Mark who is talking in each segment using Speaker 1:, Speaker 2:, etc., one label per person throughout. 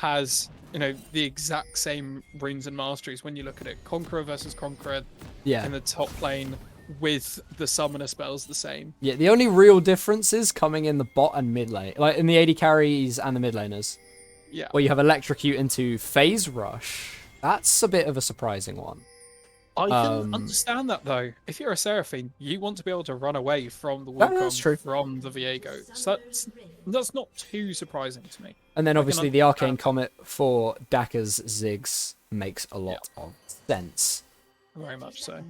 Speaker 1: has, the exact same runes and masteries when you look at it. Conqueror versus Conqueror in the top lane with the summoner spells the same.
Speaker 2: Yeah, the only real difference is coming in the bot and mid lane. Like in the AD carries and the mid laners.
Speaker 1: Yeah.
Speaker 2: Where you have Electrocute into Phase Rush. That's a bit of a surprising one.
Speaker 1: I can understand that, though. If you're a Seraphine, you want to be able to run away from the Wukong, from the Viego. So that's not too surprising to me.
Speaker 2: And then obviously the Arcane Comet for Daka's Ziggs makes a lot of sense.
Speaker 1: Very much so.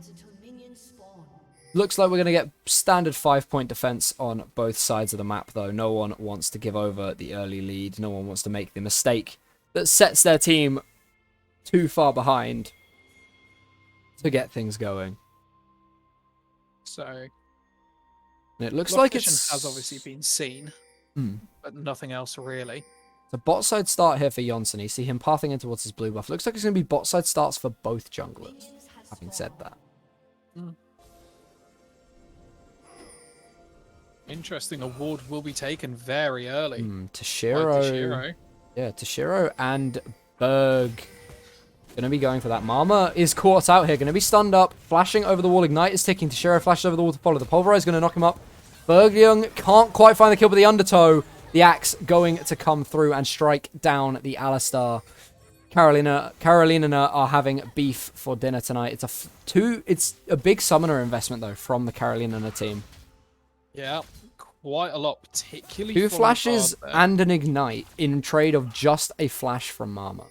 Speaker 2: Looks like we're going to get standard 5-point defense on both sides of the map, though. No one wants to give over the early lead. No one wants to make the mistake that sets their team too far behind to get things going.
Speaker 1: So,
Speaker 2: and it looks like it
Speaker 1: has obviously been seen, but nothing else really.
Speaker 2: The bot side start here for Janssen. You see him pathing in towards his blue buff. Looks like it's going to be bot side starts for both junglers. Having said that.
Speaker 1: Interesting. Award will be taken very early.
Speaker 2: Toshiro. Yeah, Toshiro and Berg going to be going for that. Mama is caught out here. Going to be stunned up. Flashing over the wall. Ignite is ticking. Toshiro flashes over the wall to follow. The Pulverize is going to knock him up. Bergyoung can't quite find the kill, but the undertow. The axe going to come through and strike down the Alistar. Karolinerna are having beef for dinner tonight. It's a big summoner investment, though, from the Karolinerna team.
Speaker 1: Yeah, quite a lot, particularly
Speaker 2: 2 flashes and an ignite in trade of just a flash from Mama.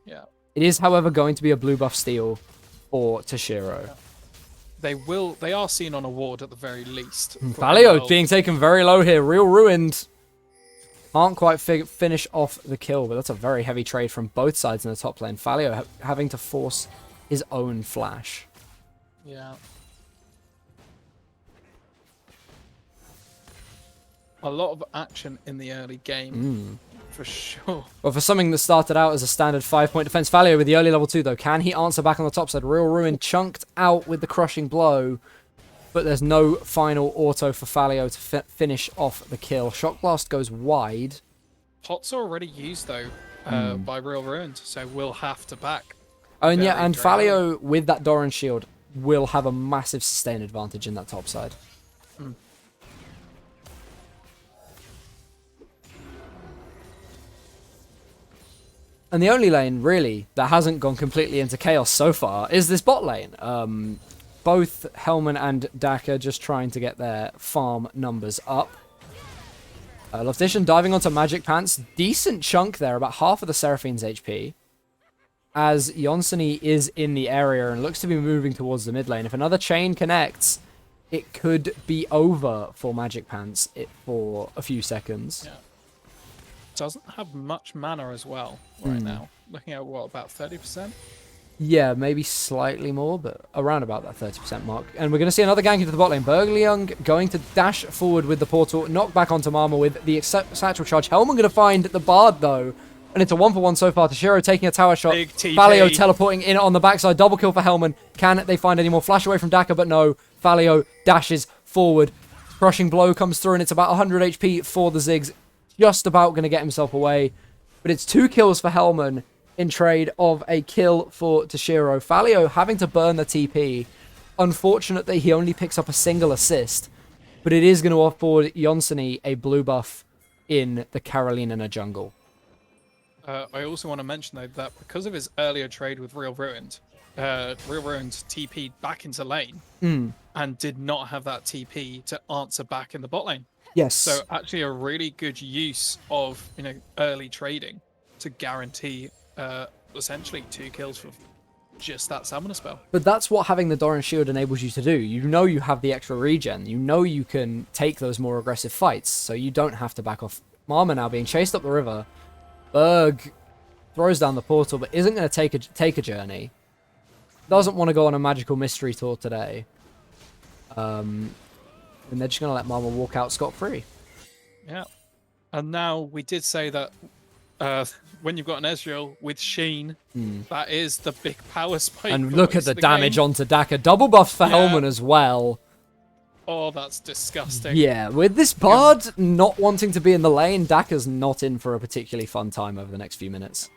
Speaker 1: Yeah.
Speaker 2: It is, however, going to be a blue buff steal for Toshiro.
Speaker 1: Yeah. They are seen on a ward at the very least.
Speaker 2: Falio being taken very low here. Real ruined. Can't quite finish off the kill, but that's a very heavy trade from both sides in the top lane. Falio having to force his own flash.
Speaker 1: Yeah. A lot of action in the early game, for sure.
Speaker 2: Well, for something that started out as a standard 5-point defense, Falio with the early level 2, though. Can he answer back on the top side? Real Ruin chunked out with the crushing blow, but there's no final auto for Falio to finish off the kill. Shock Blast goes wide.
Speaker 1: Pots are already used, though, by Real Ruined, so we'll have to back.
Speaker 2: Oh, and yeah, and Falio with that Doran Shield will have a massive sustain advantage in that top side. And the only lane, really, that hasn't gone completely into chaos so far is this bot lane. Both Hellman and Daka just trying to get their farm numbers up. Loftition diving onto Magic Pants. Decent chunk there, about half of the Seraphine's HP. As Yonseni is in the area and looks to be moving towards the mid lane. If another chain connects, it could be over for Magic Pants for a few seconds. Yeah.
Speaker 1: Doesn't have much mana as well right now. Looking at what, about 30%?
Speaker 2: Yeah, maybe slightly more, but around about that 30% mark. And we're going to see another gank into the bot lane. Bergyoung going to dash forward with the portal, knock back onto Mama with the satchel charge. Hellman going to find the Bard, though. And it's a 1-for-1 so far. Toshiro taking a tower shot. Falio teleporting in on the backside. Double kill for Hellman. Can they find any more? Flash away from Daka, but no. Falio dashes forward. Crushing blow comes through, and it's about 100 HP for the Ziggs. Just about going to get himself away. But it's 2 kills for Hellman in trade of a kill for Toshiro. Falio having to burn the TP. Unfortunately, he only picks up a single assist. But it is going to afford Yonseni a blue buff in the Karolinerna jungle.
Speaker 1: I also want to mention, though, that because of his earlier trade with Real Ruined TP'd back into lane and did not have that TP to answer back in the bot lane.
Speaker 2: Yes.
Speaker 1: So actually a really good use of early trading to guarantee essentially 2 kills for just that summoner spell.
Speaker 2: But that's what having the Doran Shield enables you to do. You know you have the extra regen. You know you can take those more aggressive fights, so you don't have to back off. Mama now being chased up the river. Berg throws down the portal, but isn't going to take a journey. Doesn't want to go on a magical mystery tour today. And they're just going to let Mama walk out scot-free.
Speaker 1: Yeah. And now we did say that when you've got an Ezreal with Sheen, that is the big power spike.
Speaker 2: And look at the damage onto Daka. Double buffs for Hellman as well.
Speaker 1: Oh, that's disgusting.
Speaker 2: Yeah, with this Bard not wanting to be in the lane, Daka's not in for a particularly fun time over the next few minutes.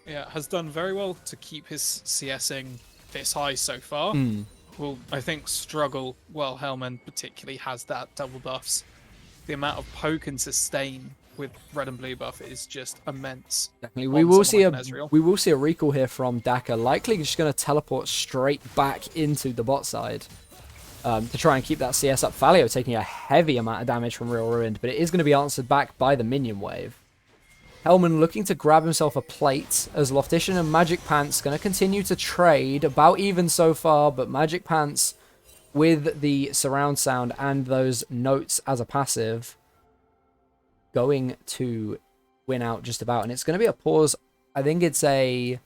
Speaker 1: Yeah, has done very well to keep his CSing this high so far. Will, I think, struggle while Hellman particularly has that double buffs. The amount of poke and sustain with red and blue buff is just immense.
Speaker 2: Definitely,
Speaker 1: we
Speaker 2: will see a recall here from Daka, likely just going to teleport straight back into the bot side to try and keep that CS up. Falio taking a heavy amount of damage from Real Ruined, but it is going to be answered back by the minion wave. Hellman looking to grab himself a plate as Loftician and Magic Pants going to continue to trade. About even so far, but Magic Pants with the surround sound and those notes as a passive going to win out just about. And it's going to be a pause. I think it's a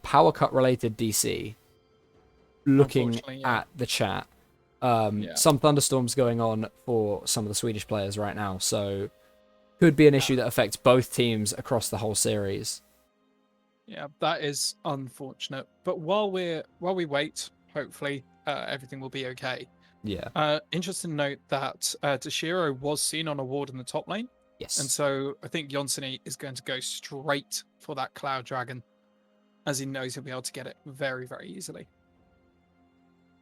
Speaker 2: power cut related DC. Looking at the chat. Some thunderstorms going on for some of the Swedish players right now. So could be an issue that affects both teams across the whole series.
Speaker 1: Yeah, that is unfortunate. But while we wait, hopefully everything will be okay.
Speaker 2: Yeah.
Speaker 1: Interesting to note that Toshiro was seen on a ward in the top lane.
Speaker 2: Yes.
Speaker 1: And so I think Jonsson is going to go straight for that Cloud Dragon, as he knows he'll be able to get it very, very easily.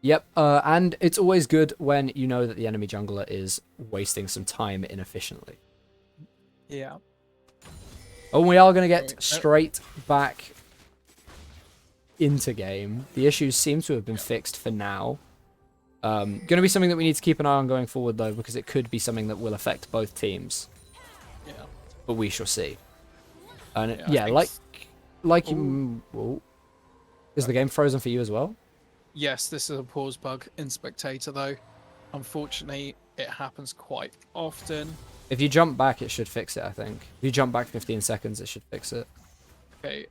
Speaker 2: Yep, and it's always good when you know that the enemy jungler is wasting some time inefficiently.
Speaker 1: Yeah.
Speaker 2: Oh, we are going to get straight back into game. The issues seem to have been fixed for now. Going to be something that we need to keep an eye on going forward, though, because it could be something that will affect both teams.
Speaker 1: Yeah.
Speaker 2: But we shall see. And
Speaker 1: yeah
Speaker 2: like you... Whoa. Is the game frozen for you as well?
Speaker 1: Yes, this is a pause bug in Spectator, though. Unfortunately, it happens quite often.
Speaker 2: If you jump back, it should fix it, I think. If you jump back 15 seconds, it should fix it.
Speaker 1: Okay,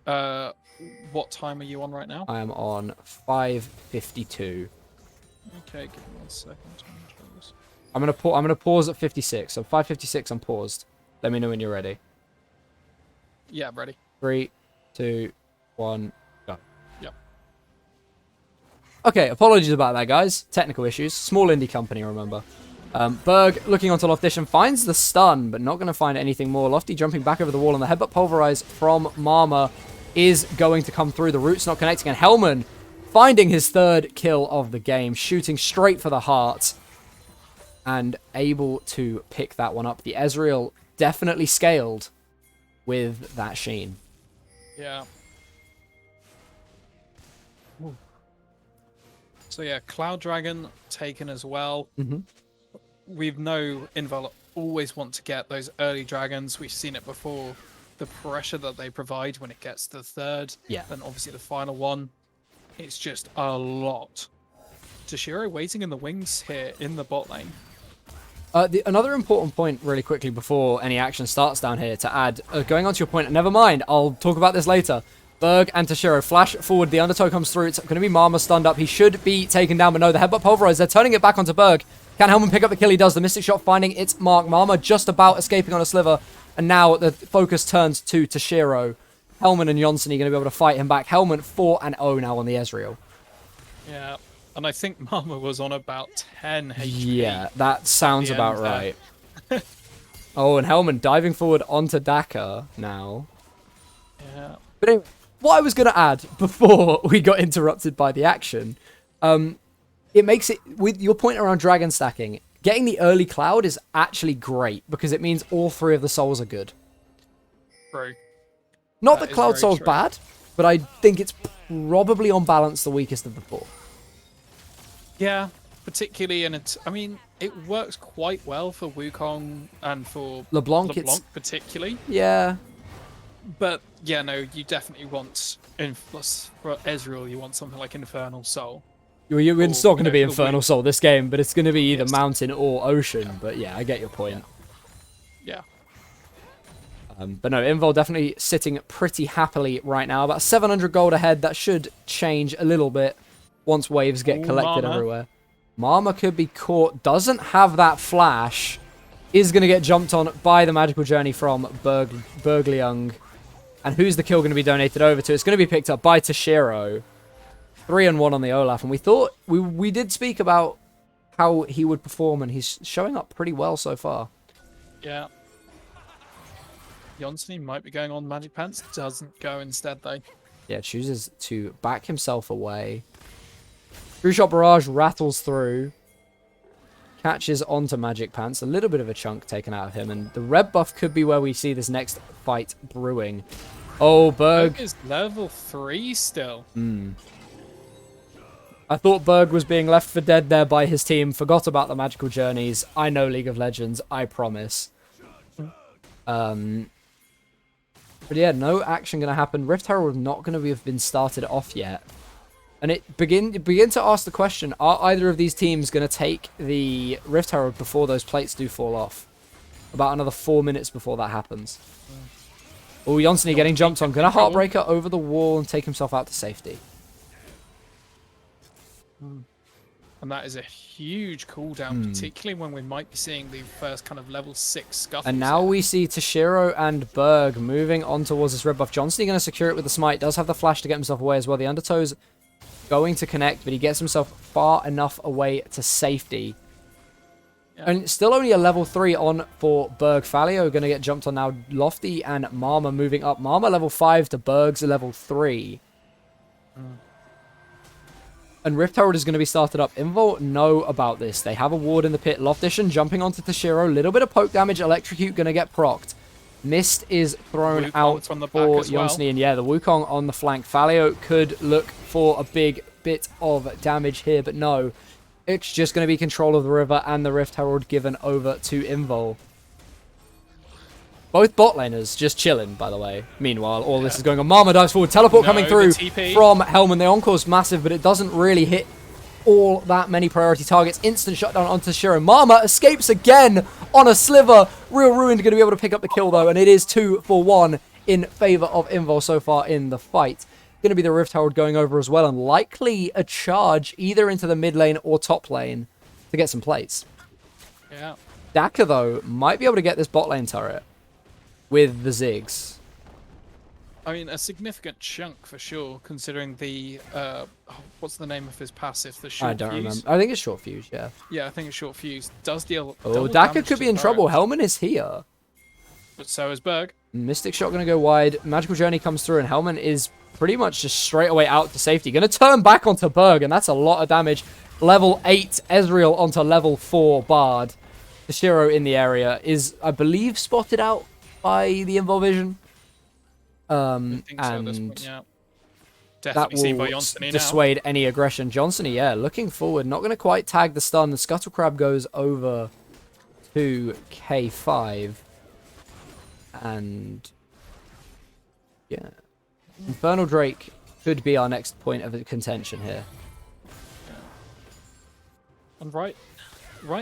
Speaker 1: what time are you on right now?
Speaker 2: I am on 5:52.
Speaker 1: Okay, give me 1 second.
Speaker 2: I'm gonna pause at 56. So 5:56, I'm paused. Let me know when you're ready.
Speaker 1: Yeah, I'm ready.
Speaker 2: 3, 2, 1, go.
Speaker 1: Yep.
Speaker 2: Okay, apologies about that, guys. Technical issues. Small indie company, remember. Berg looking onto Loftician, finds the stun, but not going to find anything more. Lofty jumping back over the wall, and the headbutt pulverize from Marma is going to come through. The root's not connecting, and Hellman finding his third kill of the game, shooting straight for the heart, and able to pick that one up. The Ezreal definitely scaled with that Sheen.
Speaker 1: Yeah. Ooh. So yeah, Cloud Dragon taken as well. We know Invul always want to get those early dragons. We've seen it before. The pressure that they provide when it gets to the third, and obviously the final one, it's just a lot. Toshiro waiting in the wings here in the bot lane.
Speaker 2: Another important point really quickly before any action starts down here to add, going on to your point, never mind, I'll talk about this later. Berg and Toshiro flash forward, the undertow comes through, it's going to be Marma stunned up, he should be taken down, but no, the headbutt pulverize, they're turning it back onto Berg. Can Hellman pick up the kill? He does. The Mystic Shot finding its mark. Marma just about escaping on a sliver. And now the focus turns to Toshiro. Hellman and Jonsson are going to be able to fight him back. Hellman 4-0 now on the Ezreal.
Speaker 1: Yeah, and I think Marma was on about 10 HP.
Speaker 2: Yeah, that sounds about right. Oh, and Hellman diving forward onto Daka now.
Speaker 1: Yeah.
Speaker 2: But anyway, what I was going to add before we got interrupted by the action... it makes it, with your point around dragon stacking, getting the early cloud is actually great because it means all three of the souls are good.
Speaker 1: True.
Speaker 2: Not that cloud soul's bad, but I think it's probably on balance the weakest of the four.
Speaker 1: Yeah, particularly, and I mean, it works quite well for Wukong and for
Speaker 2: LeBlanc
Speaker 1: particularly.
Speaker 2: Yeah.
Speaker 1: But yeah, no, you definitely want, for Ezreal, you want something like Infernal Soul.
Speaker 2: It's not going to be Infernal Soul this game, but it's going to be either Mountain or Ocean. But yeah, I get your point.
Speaker 1: Yeah.
Speaker 2: But no, Invul definitely sitting pretty happily right now. About 700 gold ahead. That should change a little bit once waves get collected everywhere. Marma could be caught. Doesn't have that flash. Is going to get jumped on by the Magical Journey from Bergliung. And who's the kill going to be donated over to? It's going to be picked up by Toshiro. 3-1 on the Olaf, and we thought we did speak about how he would perform, and he's showing up pretty well so far.
Speaker 1: Yeah. Jonsson might be going on Magic Pants. Doesn't go instead, though.
Speaker 2: Yeah, chooses to back himself away. True Shot Barrage rattles through. Catches onto Magic Pants. A little bit of a chunk taken out of him. And the red buff could be where we see this next fight brewing. Oh, Berg.
Speaker 1: Berg is level 3 still.
Speaker 2: I thought Berg was being left for dead there by his team. Forgot about the magical journeys. I know League of Legends. I promise. But yeah, no action going to happen. Rift Herald not going to have been started off yet. And it begin to ask the question, are either of these teams going to take the Rift Herald before those plates do fall off? About another 4 minutes before that happens. Oh, Jonsson getting jumped on. Going to Heartbreaker over the wall and take himself out to safety.
Speaker 1: And that is a huge cooldown, particularly when we might be seeing the first kind of level 6 scuffles.
Speaker 2: And now we see Toshiro and Berg moving on towards this red buff. Jonsson going to secure it with the smite. Does have the flash to get himself away as well. The Undertow's going to connect, but he gets himself far enough away to safety. Yeah. And still only a level 3 on for Berg. Falio going to get jumped on now. Lofty and Marma moving up. Marma level 5 to Berg's level 3. And Rift Herald is going to be started up. Invul know about this. They have a ward in the pit. Loftician jumping onto Toshiro. Little bit of poke damage. Electrocute going to get procced. Mist is thrown out for Jonsson. And yeah, the Wukong on the flank. Falio could look for a big bit of damage here, but no. It's just going to be control of the river and the Rift Herald given over to Invul. Both bot laners just chilling, by the way. Meanwhile, all this is going on. Marma dives forward. Teleport coming through from Hellman. The encore's massive, but it doesn't really hit all that many priority targets. Instant shutdown onto Shiro. Marma escapes again on a sliver. Real Ruined going to be able to pick up the kill, though, and it is 2 for 1 in favor of Invul so far in the fight. Going to be the Rift Herald going over as well, and likely a charge either into the mid lane or top lane to get some plates.
Speaker 1: Yeah.
Speaker 2: Daka, though, might be able to get this bot lane turret with the Ziggs.
Speaker 1: I mean, a significant chunk for sure, considering the what's the name of his passive? The short fuse. I don't remember.
Speaker 2: I think it's short fuse. Yeah.
Speaker 1: Yeah, I think it's short fuse. Does deal.
Speaker 2: Oh, Daka could be in trouble. Hellman is here.
Speaker 1: But so is Berg.
Speaker 2: Mystic Shot going to go wide. Magical Journey comes through, and Hellman is pretty much just straight away out to safety. Going to turn back onto Berg, and that's a lot of damage. Level 8 Ezreal onto level 4 Bard. Toshiro in the area is, I believe, spotted out by the Invul Vision.
Speaker 1: I think so at this point, yeah. Definitely seen by Jonsson
Speaker 2: dissuade any aggression. Jonsson, yeah, looking forward. Not going to quite tag the stun. The Scuttle Crab goes over to K5. And yeah, Infernal Drake could be our next point of contention here.
Speaker 1: Yeah. And right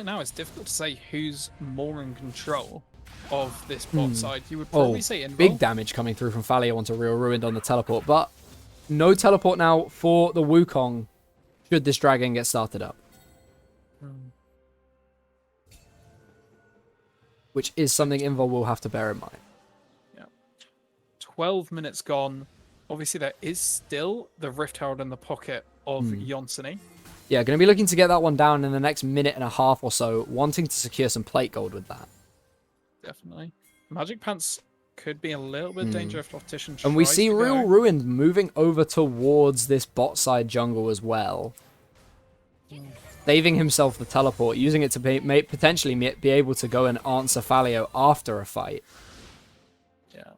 Speaker 1: now, it's difficult to say who's more in control of this bot side. You would probably say Invul.
Speaker 2: Big damage coming through from Falio onto Real Ruined on the teleport, but no teleport now for the Wukong should this dragon get started up. Which is something Invul will have to bear in mind.
Speaker 1: Yeah. 12 minutes gone. Obviously, there is still the Rift Herald in the pocket of Jonsson.
Speaker 2: Yeah, going to be looking to get that one down in the next minute and a half or so, wanting to secure some plate gold with that.
Speaker 1: Definitely. Magic Pants could be a little bit dangerous if Loftician tries.
Speaker 2: And we see Real Ruined moving over towards this bot side jungle as well. Saving himself the teleport, using it to potentially be able to go and answer Falio after a fight.
Speaker 1: Yeah.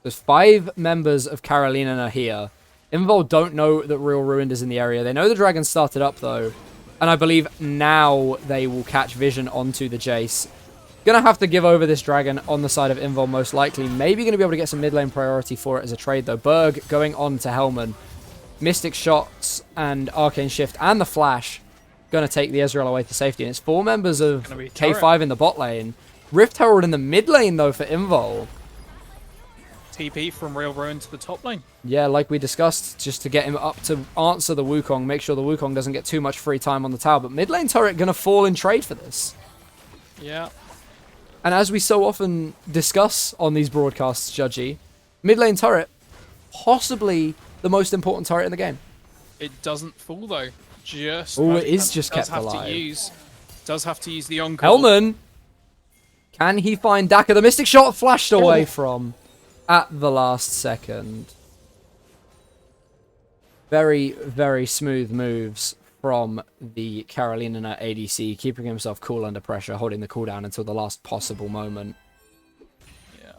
Speaker 2: There's 5 members of Karolinerna here. Invul don't know that Real Ruined is in the area. They know the dragon started up, though. And I believe now they will catch vision onto the Jace. Gonna have to give over this dragon on the side of Invul, most likely. Maybe gonna be able to get some mid lane priority for it as a trade, though. Berg going on to Hellman. Mystic Shots and Arcane Shift and the Flash gonna take the Ezreal away to safety. And it's 4 members of K5 in the bot lane. Rift Herald in the mid lane, though, for Invul.
Speaker 1: TP from Real Ruin to the top lane.
Speaker 2: Yeah, like we discussed, just to get him up to answer the Wukong, make sure the Wukong doesn't get too much free time on the tower. But mid lane turret gonna fall in trade for this.
Speaker 1: Yeah.
Speaker 2: And as we so often discuss on these broadcasts, Judgy, mid lane turret, possibly the most important turret in the game.
Speaker 1: It doesn't fall, though. just...
Speaker 2: Oh, it
Speaker 1: Magic
Speaker 2: is
Speaker 1: Pants
Speaker 2: just
Speaker 1: does
Speaker 2: kept
Speaker 1: have
Speaker 2: alive.
Speaker 1: Does have to use the on-call.
Speaker 2: Hellman! Can he find Daka? The Mystic Shot flashed away from at the last second. Very, very smooth moves from the Karolinerna ADC, keeping himself cool under pressure, holding the cooldown until the last possible moment.
Speaker 1: Yeah.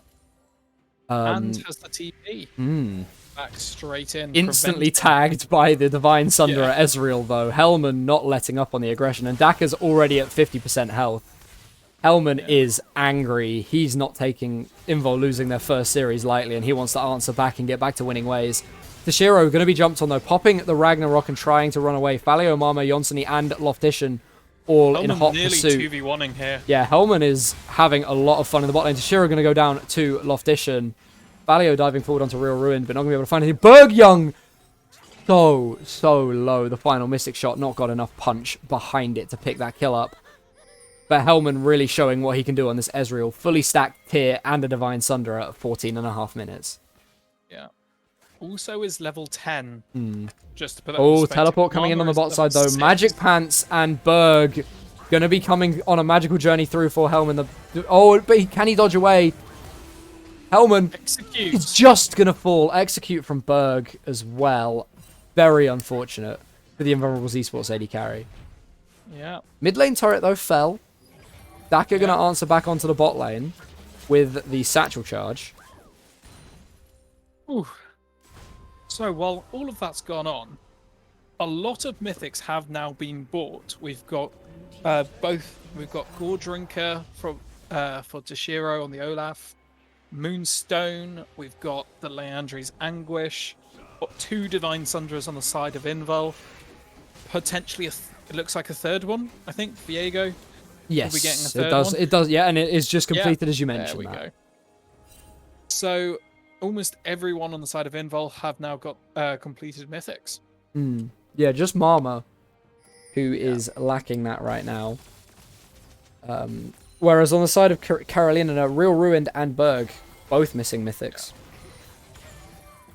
Speaker 1: And has the TP. Back straight in.
Speaker 2: Instantly tagged by the Divine Sunderer Ezreal, though. Hellman not letting up on the aggression, and Daka's already at 50% health. Hellman is angry. He's not taking Invul losing their first series lightly, and he wants to answer back and get back to winning ways. Tashiro going to be jumped on, though, popping the Ragnarok and trying to run away. Falio, Mama, Jonsson, and Loftition all in hot pursuit.
Speaker 1: Nearly 2v1ing here.
Speaker 2: Yeah, Hellman is having a lot of fun in the bot lane. Tashiro going to go down to Loftition. Falio diving forward onto Real Ruin, but not going to be able to find anything. Bergyoung! So low. The final Mystic Shot not got enough punch behind it to pick that kill up. But Hellman really showing what he can do on this Ezreal. Fully stacked tier and a Divine Sunderer at 14.5 minutes.
Speaker 1: Yeah. Also is level 10. Just to put that
Speaker 2: Oh, teleport coming in on the bot side, though.
Speaker 1: 6.
Speaker 2: Magic Pants and Berg going to be coming on a magical journey through for Hellman. But can he dodge away? Hellman is just going to fall. Execute from Berg as well. Very unfortunate for the Invulnerables Esports AD carry.
Speaker 1: Yeah.
Speaker 2: Mid lane turret, though, fell. Daka going to answer back onto the bot lane with the satchel charge.
Speaker 1: Ooh. So while all of that's gone on, a lot of mythics have now been bought. We've got We've got Gore Drinker for Tashiro on the Olaf. Moonstone. We've got the Leandri's Anguish. Got 2 Divine Sunderers on the side of Invul. Potentially, it looks like a third one. I think Viego.
Speaker 2: Yes,
Speaker 1: we'll be getting a third
Speaker 2: it does.
Speaker 1: one.
Speaker 2: It does. Yeah, and it is just completed as you mentioned.
Speaker 1: There we go. So almost everyone on the side of Invul have now got completed mythics.
Speaker 2: Yeah, just Mama, who is lacking that right now. Whereas on the side of Karolinerna, Real Ruined and Berg, both missing mythics.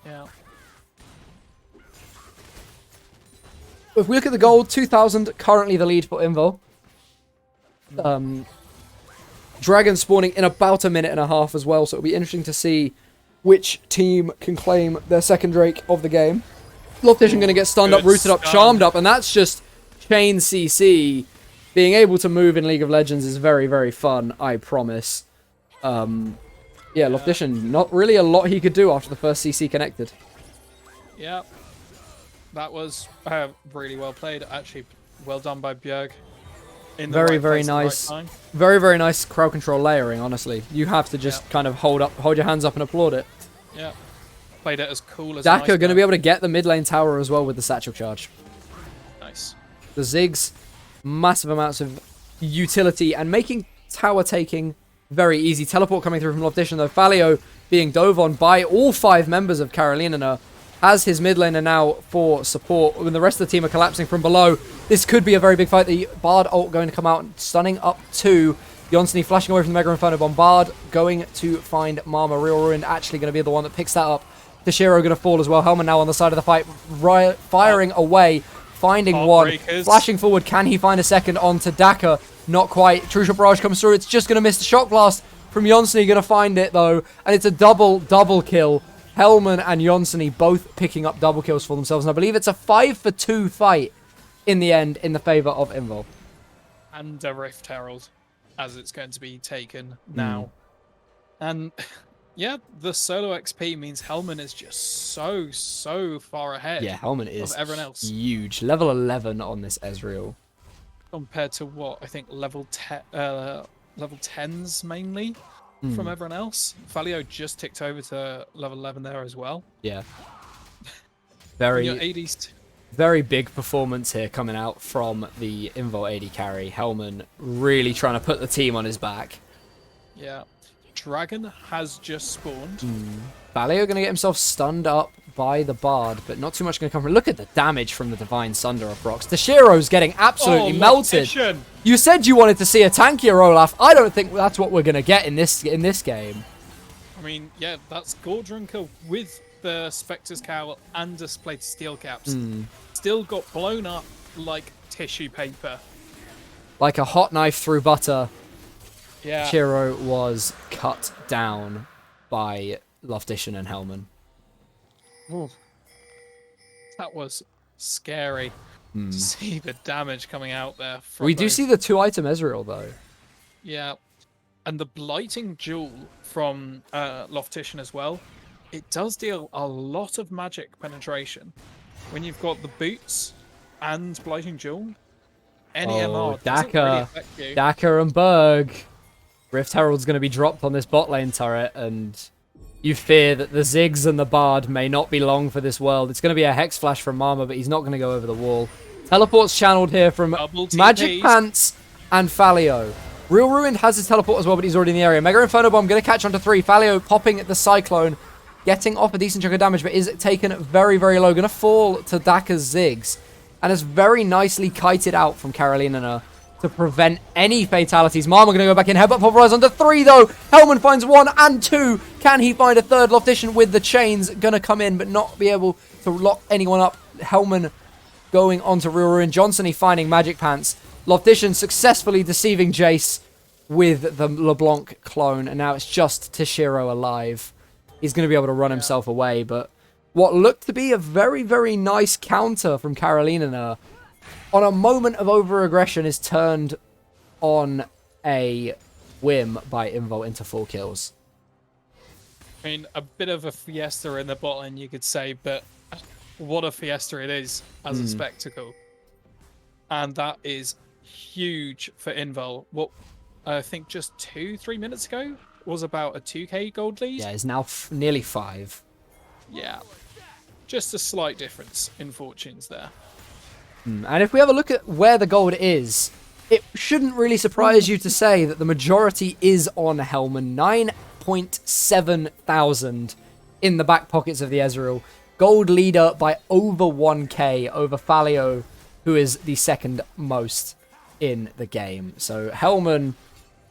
Speaker 1: Yeah.
Speaker 2: If we look at the gold, 2,000, currently the lead for Invul. Dragon spawning in about a minute and a half as well, so it'll be interesting to see which team can claim their second Drake of the game. Loftition going to get stunned up, rooted up, charmed up, and that's just chain CC. Being able to move in League of Legends is very, very fun, I promise. Yeah, Loftition, not really a lot he could do after the first CC connected.
Speaker 1: Yeah. That was really well played. Actually, well done by Bjerg.
Speaker 2: Very, very nice. Very, very nice crowd control layering, honestly. You have to just kind of hold your hands up and applaud it.
Speaker 1: Yeah. Played it as cool as
Speaker 2: Daka going to be able to get the mid lane tower as well with the satchel charge.
Speaker 1: Nice.
Speaker 2: The Ziggs, massive amounts of utility and making tower taking very easy. Teleport coming through from Loftition, though. Falio being dove on by all 5 members of Karolinerna. Has his mid laner now for support when the rest of the team are collapsing from below. This could be a very big fight. The Bard ult going to come out, stunning up to Jonsson, flashing away from the Mega Inferno. Bombard going to find Mama. Real Ruined actually going to be the one that picks that up. Tashiro going to fall as well. Hellman now on the side of the fight, firing away, finding one. Flashing forward, can he find a second onto Daka? Not quite. True Shot Barrage comes through. It's just going to miss the Shock Blast from Jonsson. Going to find it, though. And it's a double kill. Hellman and Jonsson both picking up double kills for themselves. And I believe it's a 5-for-2 fight in the end in the favor of Invul.
Speaker 1: And a Rift Herald, as it's going to be taken now. And yeah, the solo XP means Hellman is just so far ahead.
Speaker 2: Yeah, Hellman is
Speaker 1: of everyone else.
Speaker 2: Huge. Level 11 on this Ezreal.
Speaker 1: Compared to what? I think level 10s mainly. From everyone else. Falio just ticked over to level 11 there as well.
Speaker 2: Yeah. Very big performance here coming out from the Invul AD carry. Hellman really trying to put the team on his back.
Speaker 1: Yeah. Dragon has just spawned.
Speaker 2: Falio going to get himself stunned up by the Bard, but not too much going to come from. Look at the damage from the Divine Sunderer procs. Tashiro's getting absolutely melted.
Speaker 1: Loftition.
Speaker 2: You said you wanted to see a tankier Olaf. I don't think that's what we're going to get in this game.
Speaker 1: I mean, yeah, that's Gore Drinker with the Spectre's Cowl and displaced steel caps. Still got blown up like tissue paper.
Speaker 2: Like a hot knife through butter,
Speaker 1: Yeah.
Speaker 2: Chiro was cut down by Loftition and Hellman.
Speaker 1: Ooh. That was scary to see the damage coming out there. From
Speaker 2: We do
Speaker 1: those.
Speaker 2: see the 2-item Ezreal, though.
Speaker 1: Yeah. And the blighting jewel from Loftition as well, it does deal a lot of magic penetration. When you've got the boots and blighting jewel, any MR doesn't really affect you.
Speaker 2: Daka and Berg. Rift Herald's going to be dropped on this bot lane turret, and you fear that the Ziggs and the Bard may not be long for this world. It's going to be a Hex Flash from Mama, but he's not going to go over the wall. Teleport's channeled here from Magic Pants and Falio. Real Ruined has his teleport as well, but he's already in the area. Mega Inferno Bomb going to catch onto 3. Falio popping the Cyclone, getting off a decent chunk of damage, but is taken very, very low. Going to fall to Daka's Ziggs, and is very nicely kited out from Karolinerna to prevent any fatalities. Mama going to go back in. Headbutt Pulverize onto 3, though. Hellman finds 1 and 2. Can he find a third? Loftition with the chains going to come in, but not be able to lock anyone up. Hellman going onto Real Ruin. Johnson finding Magic Pants. Loftition successfully deceiving Jace with the LeBlanc clone, and now it's just Tashiro alive. He's going to be able to run himself away, but what looked to be a very, very nice counter from Karolinerna on a moment of over-aggression is turned on a whim by Invul into 4 kills.
Speaker 1: I mean, a bit of a fiesta in the bot lane, you could say, but what a fiesta it is as a spectacle. And that is huge for Invul. What I think just 2-3 minutes ago was about a 2k gold lead.
Speaker 2: Yeah, it's now nearly 5.
Speaker 1: Yeah. Just a slight difference in fortunes there.
Speaker 2: And if we have a look at where the gold is, it shouldn't really surprise you to say that the majority is on Hellman. 9.7 thousand in the back pockets of the Ezreal. Gold leader by over 1k over Falio, who is the second most in the game. So Hellman,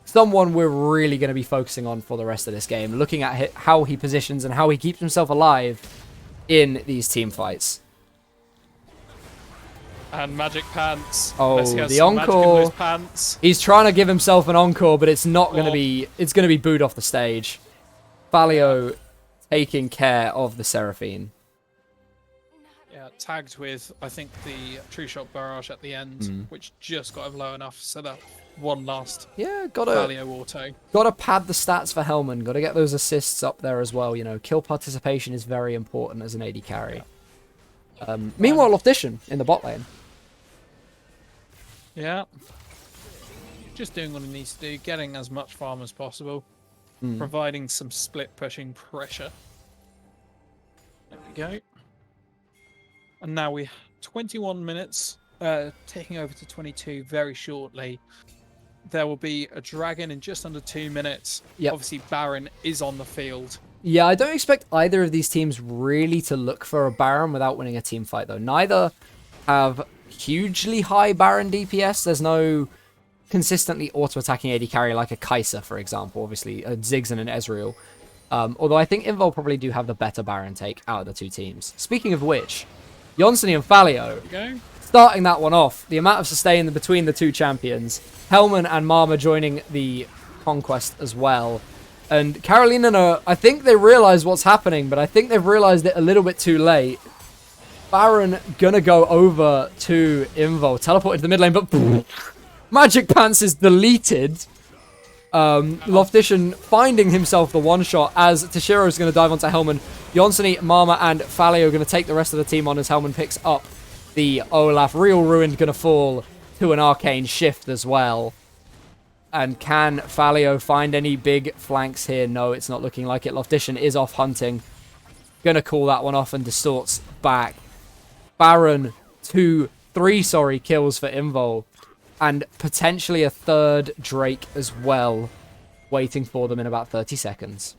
Speaker 2: someone we're really going to be focusing on for the rest of this game, looking at how he positions and how he keeps himself alive in these team fights.
Speaker 1: And Magic Pants.
Speaker 2: Oh,
Speaker 1: Unless he has
Speaker 2: the
Speaker 1: some magic in
Speaker 2: encore.
Speaker 1: those pants.
Speaker 2: He's trying to give himself an encore, but it's not going to be. It's going to be booed off the stage. Falio taking care of the Seraphine.
Speaker 1: Yeah, tagged with, I think, the True Shot Barrage at the end, which just got him low enough so that one last Falio auto.
Speaker 2: Gotta pad the stats for Hellman. Gotta get those assists up there as well. You know, kill participation is very important as an AD carry. Meanwhile, Loftition in the bot lane.
Speaker 1: Yeah. Just doing what he needs to do, getting as much farm as possible, providing some split pushing pressure. There we go. And now we 21 minutes, taking over to 22 very shortly. There will be a dragon in just under 2 minutes.
Speaker 2: Yep.
Speaker 1: Obviously, Baron is on the field.
Speaker 2: Yeah, I don't expect either of these teams really to look for a Baron without winning a team fight, though. Neither have hugely high Baron DPS. There's no consistently auto-attacking AD carry like a Kai'Sa, for example. Obviously, a Ziggs and an Ezreal. Although I think Invul probably do have the better Baron take out of the two teams. Speaking of which, Jonsson and Falio starting that one off. The amount of sustain between the two champions. Hellman and Mama joining the conquest as well. And Karolinerna, I think they realize what's happening, but I think they've realized it a little bit too late. Baron gonna go over to Invul, teleport into the mid lane, but Magic Pants is deleted. Loftition finding himself the one-shot as Tashiro is going to dive onto Hellman. Jonsson, Mama, and Falio are going to take the rest of the team on as Hellman picks up the Olaf. Real Ruined going to fall to an Arcane Shift as well. And can Falio find any big flanks here? No, it's not looking like it. Loftition is off hunting. Going to call that one off and distorts back. Baron, 3 kills for Invul. And potentially a third Drake as well, waiting for them in about 30 seconds.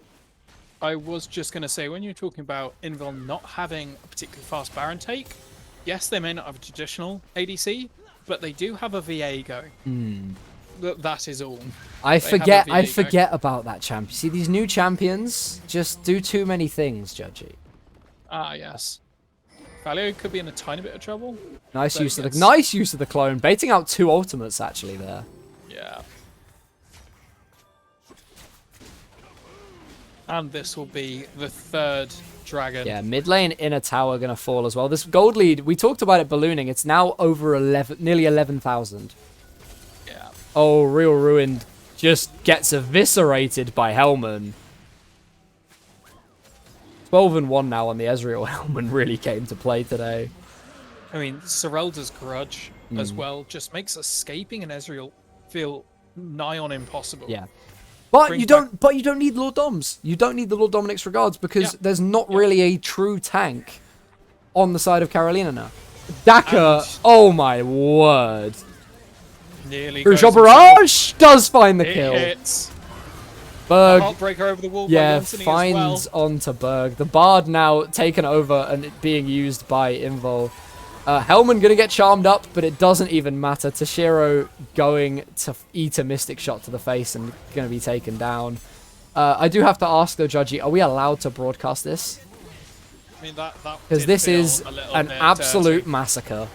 Speaker 1: I was just going to say, when you're talking about Invul not having a particularly fast Baron take, yes, they may not have a traditional ADC, but they do have a VA going. That is all.
Speaker 2: I forget about that champion. See, these new champions just do too many things, Judgy.
Speaker 1: Ah, yes. Falio could be in a tiny bit of trouble.
Speaker 2: Nice
Speaker 1: So
Speaker 2: use of the
Speaker 1: yes.
Speaker 2: nice use of the clone, baiting out 2 ultimates actually there.
Speaker 1: Yeah. And this will be the 3rd dragon.
Speaker 2: Yeah, mid lane inner tower gonna fall as well. This gold lead, we talked about it ballooning. It's now over 11, nearly 11,000.
Speaker 1: Yeah.
Speaker 2: Oh, Real Ruined just gets eviscerated by Hellman. 12-1 now on the Ezreal. Hellman really came to play today.
Speaker 1: I mean, Serelda's grudge as well just makes escaping an Ezreal feel nigh on impossible.
Speaker 2: Yeah. But
Speaker 1: Brings
Speaker 2: you don't need Lord Doms. You don't need the Lord Dominic's regards because there's not really a true tank on the side of Karolinerna. Daka, oh my word.
Speaker 1: Nearly
Speaker 2: Crucial
Speaker 1: goes
Speaker 2: Barrage does find the
Speaker 1: It
Speaker 2: kill.
Speaker 1: hits.
Speaker 2: Berg,
Speaker 1: Heartbreaker over the wall by
Speaker 2: yeah,
Speaker 1: Yonseni
Speaker 2: finds
Speaker 1: as well.
Speaker 2: onto Berg. The Bard now taken over and it being used by Invul. Hellman gonna get charmed up, but it doesn't even matter. Toshiro going to eat a Mystic Shot to the face and gonna be taken down. I do have to ask though, Judgy, are we allowed to broadcast this?
Speaker 1: I mean, that
Speaker 2: Because
Speaker 1: did
Speaker 2: this
Speaker 1: feel
Speaker 2: is
Speaker 1: a little
Speaker 2: an
Speaker 1: bit
Speaker 2: absolute
Speaker 1: dirty.
Speaker 2: massacre.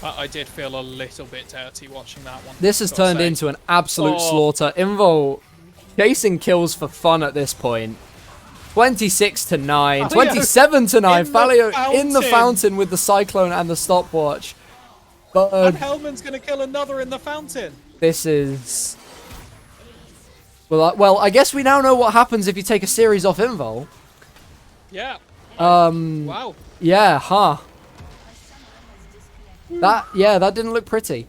Speaker 1: I did feel a little bit dirty watching that one.
Speaker 2: This has
Speaker 1: gotta
Speaker 2: turned
Speaker 1: say.
Speaker 2: into an absolute
Speaker 1: Oh.
Speaker 2: slaughter. Invul chasing kills for fun at this point. 26 to 9, 27 to 9.
Speaker 1: in the
Speaker 2: Falio in the
Speaker 1: fountain.
Speaker 2: fountain with the Cyclone and the stopwatch. But
Speaker 1: And Hellman's going to kill another in the fountain.
Speaker 2: this is... Well, I guess we now know what happens if you take a series off Invul.
Speaker 1: Yeah.
Speaker 2: Um,
Speaker 1: Wow.
Speaker 2: yeah, huh. That didn't look pretty.